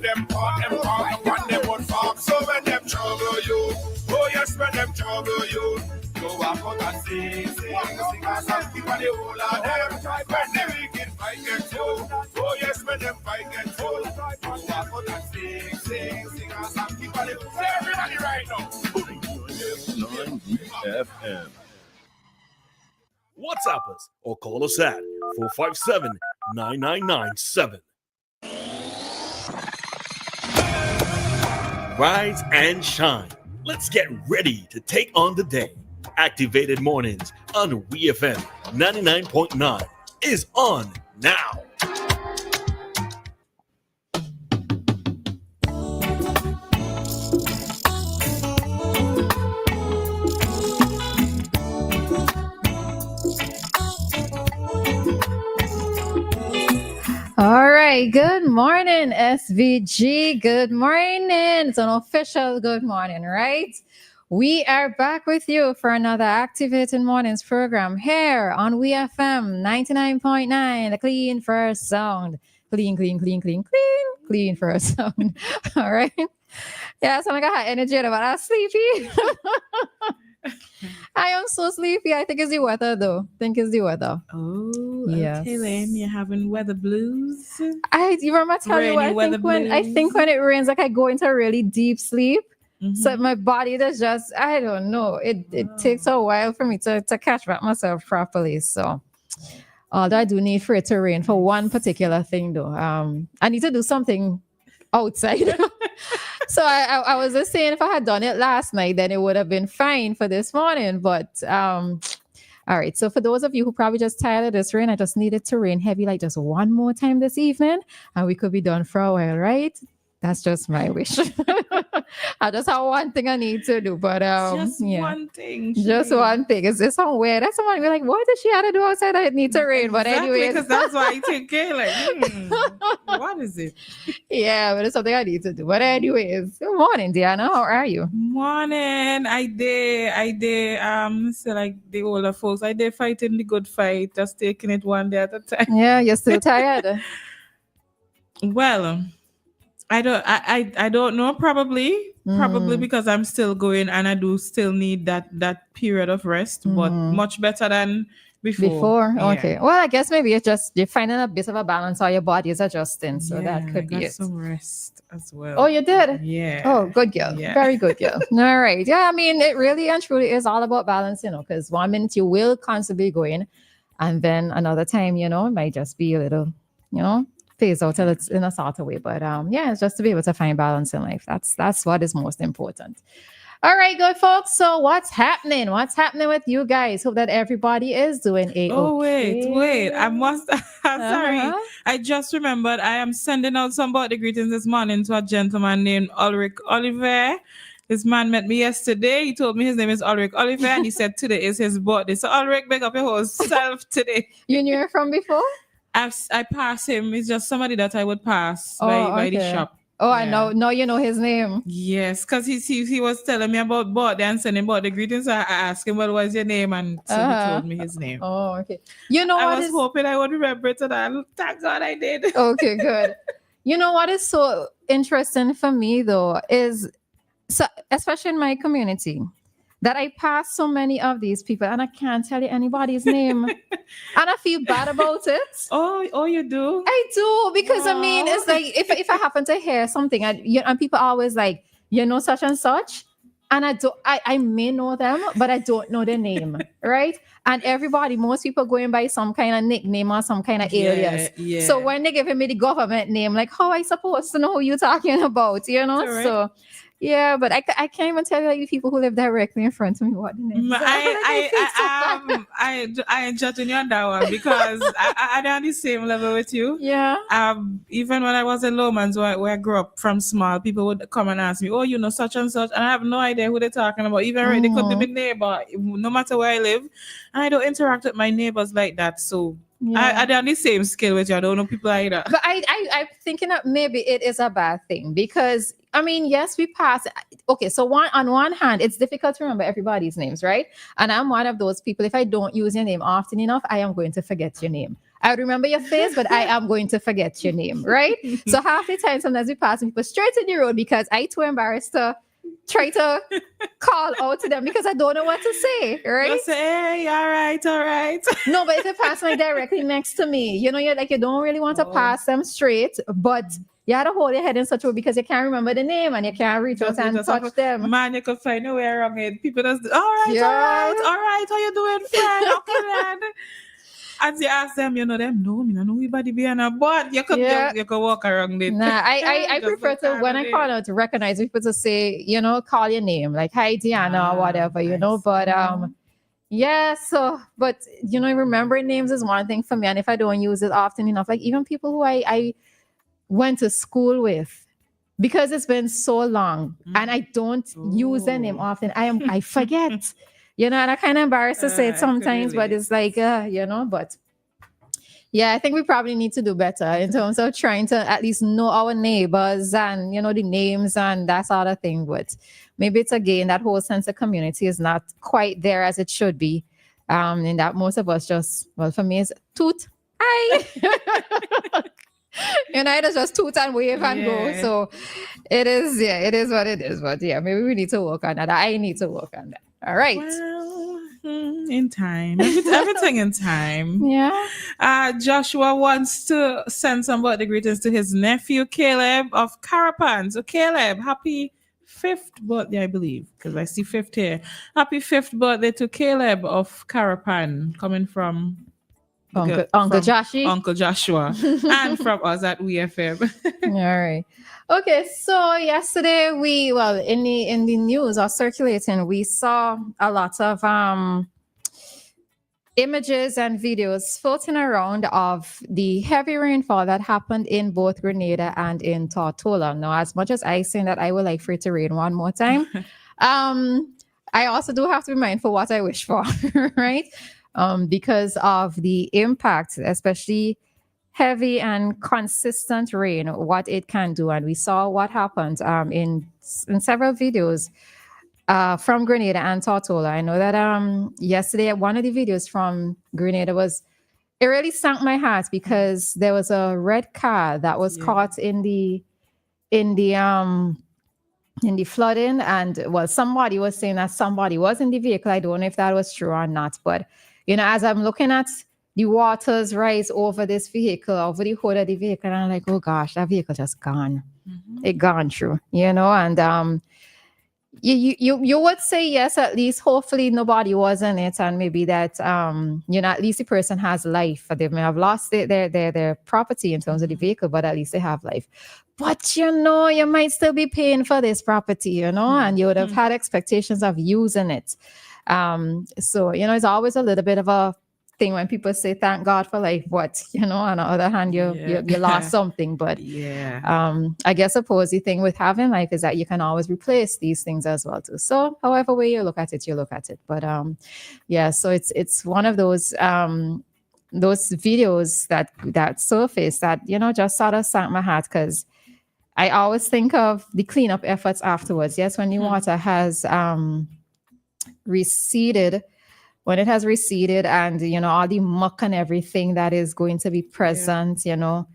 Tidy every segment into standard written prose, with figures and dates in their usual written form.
Them park upon them one farm. So when them trouble you, oh yes, when them trouble you, go walk out and sing a song, keep on the whole of them. When the wicked fight get full, oh yes, when them fight get full, go walk out and sing a song, keep on the whole. Say everybody right now. 9 WEFM. WhatsApp us or call us at 457-9997. Rise and shine. Let's get ready to take on the day. Activated Mornings on WEFM 99.9 is on now. All right. Good morning, SVG. Good morning. It's an official good morning, right? We are back with you for another Activated Mornings program here on WEFM 99.9, the clean first sound. Clean first sound. All right. Yeah, so I got energy, but I'm sleepy. I am so sleepy. I think it's the weather, though. Oh, yes. Okay then. You're having weather blues. You remember telling you what I think when it rains, like I go into a really deep sleep. Mm-hmm. So my body does just, I don't know. It takes a while for me to catch back myself properly. So although I do need for it to rain for one particular thing though. I need to do something outside. So I was just saying if I had done it last night, then it would have been fine for this morning. But all right. So for those of you who probably just tired of this rain, I just need it to rain heavy like just one more time this evening, and we could be done for a while, right? That's just my wish. I just have one thing I need to do, but one thing. Just one thing. It's somewhere. That's someone be like, what does she have to do outside? I need to rain. But exactly, anyway, because that's why you take care. Like, what is it? Yeah, but it's something I need to do. But anyways, good morning, Dianna. How are you? Morning. I did. So like the older folks, I did fighting the good fight, just taking it one day at a time. Yeah, you're still tired. Well. I don't know. Probably because I'm still going and I do still need that period of rest, but much better than before. Yeah. Okay. Well, I guess maybe it's just you're finding a bit of a balance how your body is adjusting. So that could be it. Some rest as well. Oh, you did? Yeah. Oh, good girl. Yeah. Very good girl. All right. Yeah. I mean, it really and truly is all about balance, because 1 minute you will constantly be going, and then another time, it might just be a little, phase out till it's in a sort of way. But it's just to be able to find balance in life. That's what is most important. All right, good folks. So what's happening? What's happening with you guys? Hope that everybody is doing a. Oh, wait. I'm sorry. I just remembered I am sending out some birthday greetings this morning to a gentleman named Ulrich Oliver. This man met me yesterday. He told me his name is Ulrich Oliver, and he said today is his birthday. So Ulrich, make up your whole self today. You knew him from before? I pass him. It's just somebody that I would pass by the shop. Oh, yeah. I know. No, you know his name. Yes, because he was telling me about birthday and sending birthday greetings. So I asked him, what was your name? And so he told me his name. Oh, okay. I was hoping I would remember it, and thank God I did. Okay, good. You know what is so interesting for me, though, is, so especially in my community, that I pass so many of these people and I can't tell you anybody's name. And I feel bad about it. Oh, you do? I do, because I mean, it's like if I happen to hear something and people are always like, such and such. And I may know them, but I don't know their name, right? And most people going by some kind of nickname or some kind of alias. Yeah. So when they giving me the government name, like, how I supposed to know who you're talking about, Right. So... Yeah, but I can't even tell you like the people who live directly in front of me what the name is. I ain't judging you on that one because I'm on the same level with you. Yeah. Even when I was in Lomans where I grew up from small, people would come and ask me, oh, such and such, and I have no idea who they're talking about. Even they could be my neighbor, no matter where I live, and I don't interact with my neighbors like that. So yeah. I'm on the same scale with you. I don't know people either. But I'm thinking that maybe it is a bad thing because, I mean, yes, we pass. Okay, so on one hand, it's difficult to remember everybody's names, right? And I'm one of those people, if I don't use your name often enough, I am going to forget your name. I remember your face, but I am going to forget your name, right? So half the time, sometimes we pass people straight in the road because I too embarrassed to try to call out to them because I don't know what to say, right? Just say, hey, all right. No, but if they pass like directly next to me, you don't really want to pass them straight, but you have to hold your head in such a way because you can't remember the name and you can't reach out and touch them. Man, you could find a way around it. People just, all right, how you doing, friend? Okay, man. As you ask them, you know them, no, I don't know anybody behind a but you could walk around it. Nah, I prefer to, when I call out, to recognize people to say, call your name, like, hi, Dianna, or whatever, but, but, remembering names is one thing for me, and if I don't use it often enough, like, even people who I went to school with, because it's been so long, and I don't use their name often, I forget. And I'm kind of embarrassed to say it sometimes, but it's like, but yeah, I think we probably need to do better in terms of trying to at least know our neighbors and, the names and that sort of thing. But maybe it's again, that whole sense of community is not quite there as it should be. And that most of us just, for me, it's toot, hi. It's just toot and wave and go. So it is what it is. But yeah, maybe we need to work on that. I need to work on that. All right. Well, in time. Everything in time. Yeah. Joshua wants to send some birthday greetings to his nephew, Caleb of Carapan. So, Caleb, happy 5th birthday, I believe, because I see 5th here. Happy 5th birthday to Caleb of Carapan, coming from Uncle Joshua and from us at WEFM. All right. Okay, so yesterday in the news or circulating, we saw a lot of images and videos floating around of the heavy rainfall that happened in both Grenada and in Tortola. Now, as much as I say that I would like for it to rain one more time, I also do have to be mindful what I wish for, right? Because of the impact, especially heavy and consistent rain, what it can do. And we saw what happened in several videos from Grenada and Tortola. I know that yesterday, one of the videos from Grenada it really sank my heart because there was a red car that was caught in the flooding, and somebody was saying that somebody was in the vehicle. I don't know if that was true or not, but as I'm looking at the waters rise over this vehicle, over the hood of the vehicle, and I'm like, oh gosh, that vehicle just gone. It gone through, and you would say yes, at least hopefully nobody was in it, and maybe that at least the person has life. They may have lost their property in terms of the vehicle, but at least they have life. But you might still be paying for this property, and you would have had expectations of using it. So it's always a little bit of a thing when people say thank God for life, but on the other hand you lost something. But I guess suppose the thing with having life is that you can always replace these things as well too. So however way you look at it. But so it's one of those videos that surfaced that just sort of sank my heart, because I always think of the cleanup efforts afterwards. Yes, when the water has receded, when it has receded, and all the muck and everything that is going to be present, the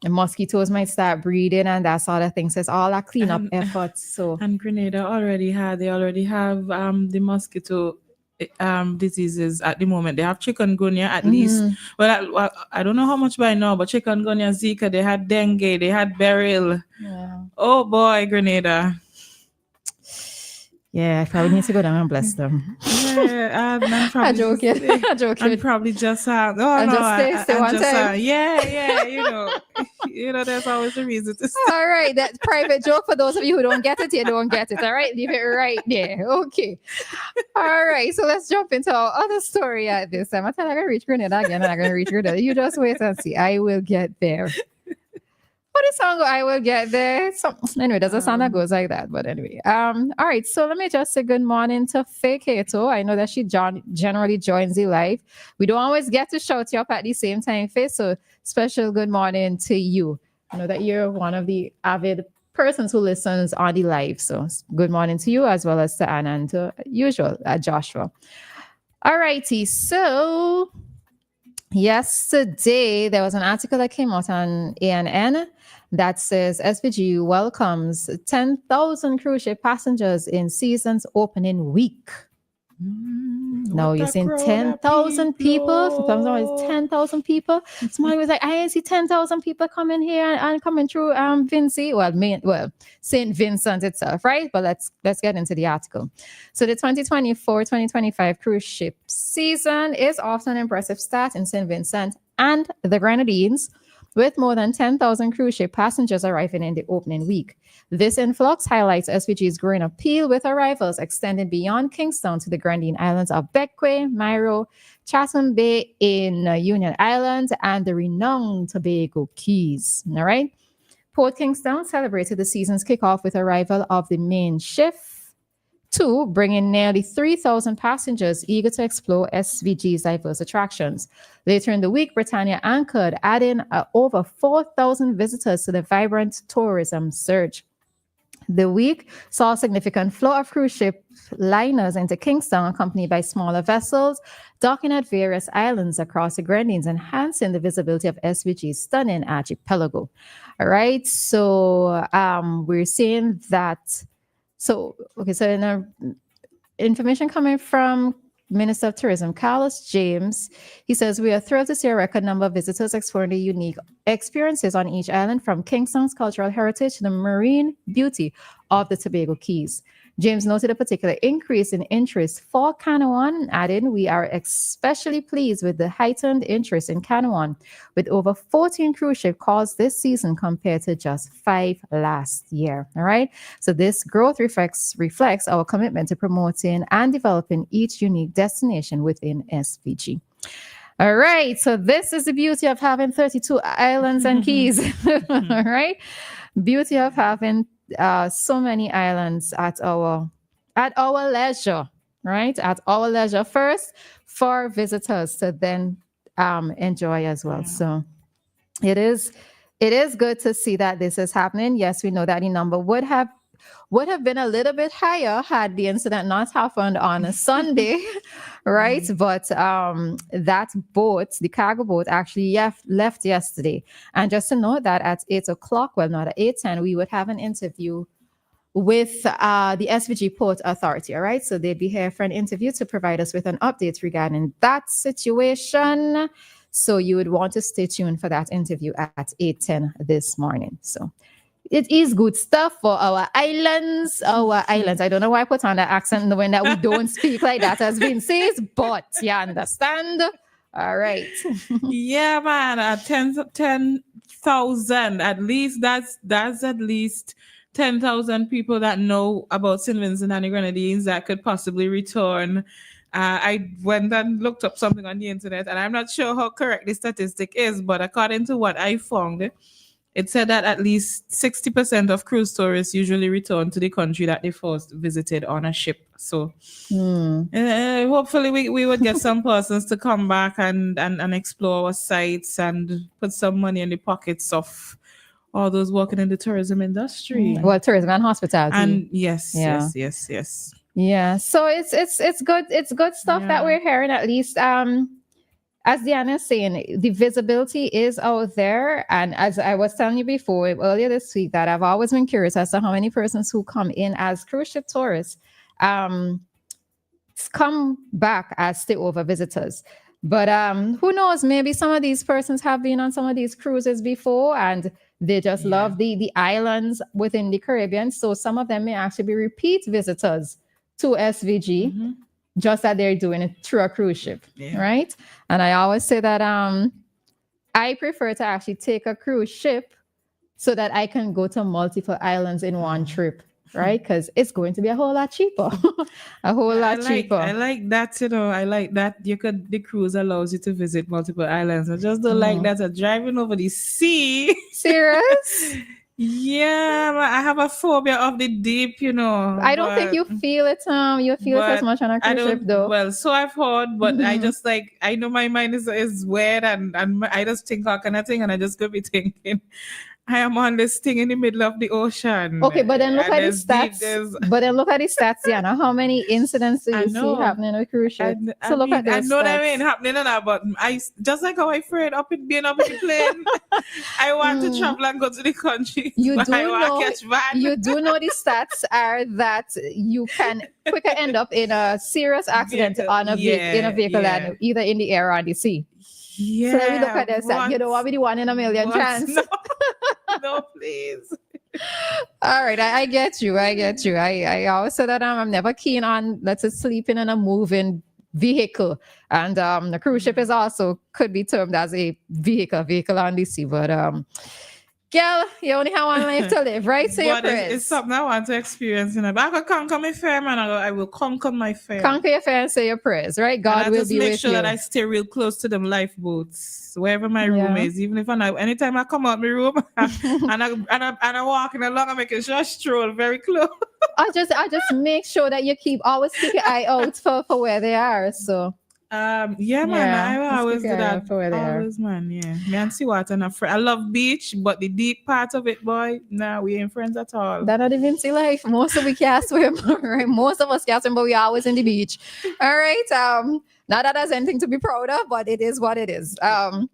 mosquitoes might start breeding and that sort of thing. So it's all that cleanup efforts. So and Grenada already have the mosquito diseases at the moment. They have chikungunya at least. Well, I don't know how much by now, but chikungunya, Zika, they had dengue, they had beryl. Oh boy, Grenada. Yeah, I probably need to go down and bless them. Yeah, I'm joking. I'm probably just stay one time. There's always a reason to stay. All right, that private joke for those of you who don't get it, you don't get it. All right, leave it right there. Okay. All right, so let's jump into our other story at this time. I'm going to reach Grenada again, and I'm going to reach Grenada. You just wait and see. I will get there. What is song? I will get there. Anyway, there's a song that goes like that. But anyway, all right. So let me just say good morning to Faye Kato. I know that she generally joins the live. We don't always get to shout you up at the same time, Faye. So special good morning to you. I know that you're one of the avid persons who listens on the live. So good morning to you, as well as to Anna and to usual Joshua. All righty. So Yesterday, there was an article that came out on ANN that says SVG welcomes 10,000 cruise ship passengers in season's opening week. No, you're saying 10,000 people. Sometimes it's 10,000 people. Somebody was like, I didn't see 10,000 people coming here and coming through Vinci. Well, St. Vincent itself, right? But let's get into the article. So the 2024-2025 cruise ship season is off to an impressive start in St. Vincent and the Grenadines, with more than 10,000 cruise ship passengers arriving in the opening week. This influx highlights SVG's growing appeal, with arrivals extending beyond Kingston to the Grenadine Islands of Bequia, Mairo, Chatham Bay in Union Islands, and the renowned Tobago Keys. All right. Port Kingston celebrated the season's kickoff with arrival of the main ship, bringing nearly 3,000 passengers eager to explore SVG's diverse attractions. Later in the week, Britannia anchored, adding over 4,000 visitors to the vibrant tourism surge. The week saw a significant flow of cruise ship liners into Kingston, accompanied by smaller vessels docking at various islands across the Grenadines, enhancing the visibility of SVG's stunning archipelago. All right, so we're seeing that. So in information coming from Minister of Tourism, Carlos James, he says, we are thrilled to see a record number of visitors exploring the unique experiences on each island, from Kingston's cultural heritage to the marine beauty of the Tobago Keys. James noted a particular increase in interest for canoeing, adding, we are especially pleased with the heightened interest in canoeing, with over 14 cruise ship calls this season compared to just 5 last year. All right. So this growth reflects our commitment to promoting and developing each unique destination within SVG. All right. So this is the beauty of having 32 islands and keys. All right. Beauty of having so many islands at our leisure, right? At our leisure first, for visitors to then enjoy as well. Yeah. So it is good to see that this is happening. Yes, we know that the number would have been a little bit higher had the incident not happened on a Sunday, right? Mm-hmm. But that boat, the cargo boat, actually left yesterday. And just to note that at 8 o'clock, well, not at 8:10, we would have an interview with the SVG Port Authority, all right? So they'd be here for an interview to provide us with an update regarding that situation. So you would want to stay tuned for that interview at 8:10 this morning. So it is good stuff for our islands. I don't know why I put on that accent knowing that we don't speak like that as Vince says, but you understand. All right. Yeah, man. 10,000 at least. That's at least 10,000 people that know about St. Vincent and the Grenadines that could possibly return. I went and looked up something on the internet, and I'm not sure how correct the statistic is, but according to what I found, it said that at least 60% of cruise tourists usually return to the country that they first visited on a ship. So hopefully we would get some persons to come back and explore our sites and put some money in the pockets of all those working in the tourism industry. Well, tourism and hospitality. And yes. Yeah, so it's good. It's good stuff that we're hearing, at least. As Dianna is saying, the visibility is out there. And as I was telling you before, earlier this week, that I've always been curious as to how many persons who come in as cruise ship tourists come back as stay-over visitors. But who knows, maybe some of these persons have been on some of these cruises before and they just love the islands within the Caribbean. So some of them may actually be repeat visitors to SVG. Mm-hmm. Just that they're doing it through a cruise ship, right? And I always say that I prefer to actually take a cruise ship so that I can go to multiple islands in one trip, right? Because it's going to be a whole lot cheaper. Cheaper. I like that, I like that the cruise allows you to visit multiple islands. I just don't like that driving over the sea. Serious? Yeah, I have a phobia of the deep, I don't think you feel it. You feel it as much on a cruise ship, though. Well, so I've heard, but I just I know my mind is weird, and I just think all kind of thing, and I just could be thinking, I am on this thing in the middle of the ocean. Okay, but then look And at the there's deep, stats. there's- But then look at the stats, Diana. How many incidents do I you see know. happening with cruise ships? I So look mean, at those I know that stats. ain't happening and that, but I just like how I afraid being up in the plane. I want to travel and go to the country. You but do I want know. to catch van. You do know the stats are that you can quicker end up in a serious accident Vehicle. on a in a vehicle Yeah. than either in the air or on the sea. Yeah. So let me look at this. You don't want to be the one in a million chance. No. No, please. All right, I get you. I always say that I'm never keen on let's say sleeping in a moving vehicle, and the cruise ship is also could be termed as a vehicle on the sea. But girl, you only have one life to live, right? Say your But prayers. it's something I want to experience. But I could conquer my fear, man. I will conquer my fear. Conquer your fear and say your prayers, right? God and will just be make with sure you. that I stay real close to them lifeboats, wherever my room is. Even if anytime I come out my room and I walking along, I'm making sure I stroll very close. I just make sure that you always keep your eye out for where they are. So yeah, man, I will always do that. For where they Always, man, yeah. Me and see what and I love beach, but the deep part of it, boy, nah, we ain't friends at all. That not even see life. Most of we can't swim, right? Most of us can't swim, but we are always in the beach. All right. Not that there's anything to be proud of, but it is what it is. All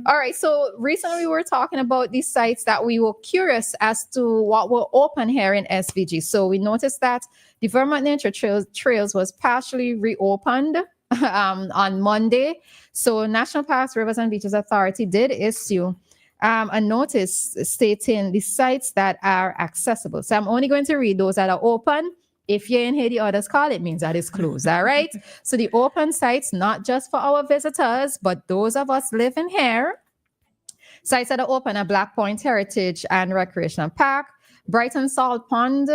right. So recently we were talking about these sites that we were curious as to what were open here in SVG. So we noticed that the Vermont Nature Trails was partially reopened on Monday. So National Parks, Rivers and Beaches Authority did issue a notice stating the sites that are accessible. So I'm only going to read those that are open. If you're in here, the others call, it means that it's closed. All right. So the open sites, not just for our visitors, but those of us living here. Sites that are open are Black Point Heritage and Recreation Park, Brighton Salt Pond,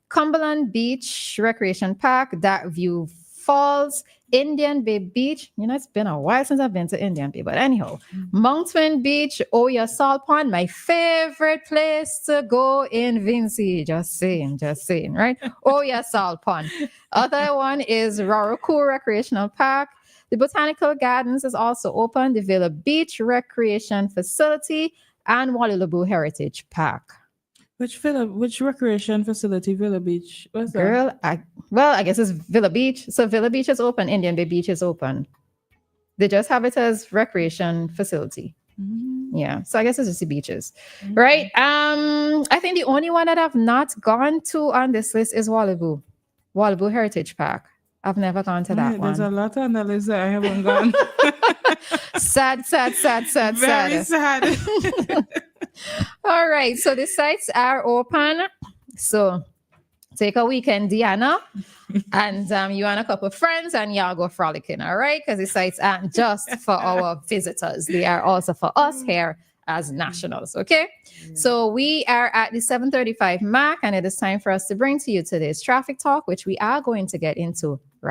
Cumberland Beach Recreation Park, Dark View Falls, Indian Bay Beach. You know, it's been a while since I've been to Indian Bay, but anyhow, Mountain Beach, Oya Salt Pond, my favorite place to go in Vincy. Just saying, right? Oya Salt Pond. Other one is Raraku Recreational Park. The Botanical Gardens is also open, the Villa Beach Recreation Facility, and Wallaby Heritage Park. Which recreation facility? Villa Beach. What's that? Girl, I guess it's Villa Beach. So Villa Beach is open. Indian Bay Beach is open. They just have it as recreation facility. Mm-hmm. Yeah. So I guess it's just the beaches. Mm-hmm. Right. I think the only one that I've not gone to on this list is Wallaby Heritage Park. I've never gone to that one. There's a lot on the list that I haven't gone. Sad. Very sad. All right. So the sites are open. So take a weekend, Dianna, and you and a couple of friends, and y'all go frolicking. All right. Because the sites aren't just for our visitors. They are also for us here as nationals. Okay. Yeah. So we are at the 7:35 mark, and it is time for us to bring to you today's traffic talk, which we are going to get into right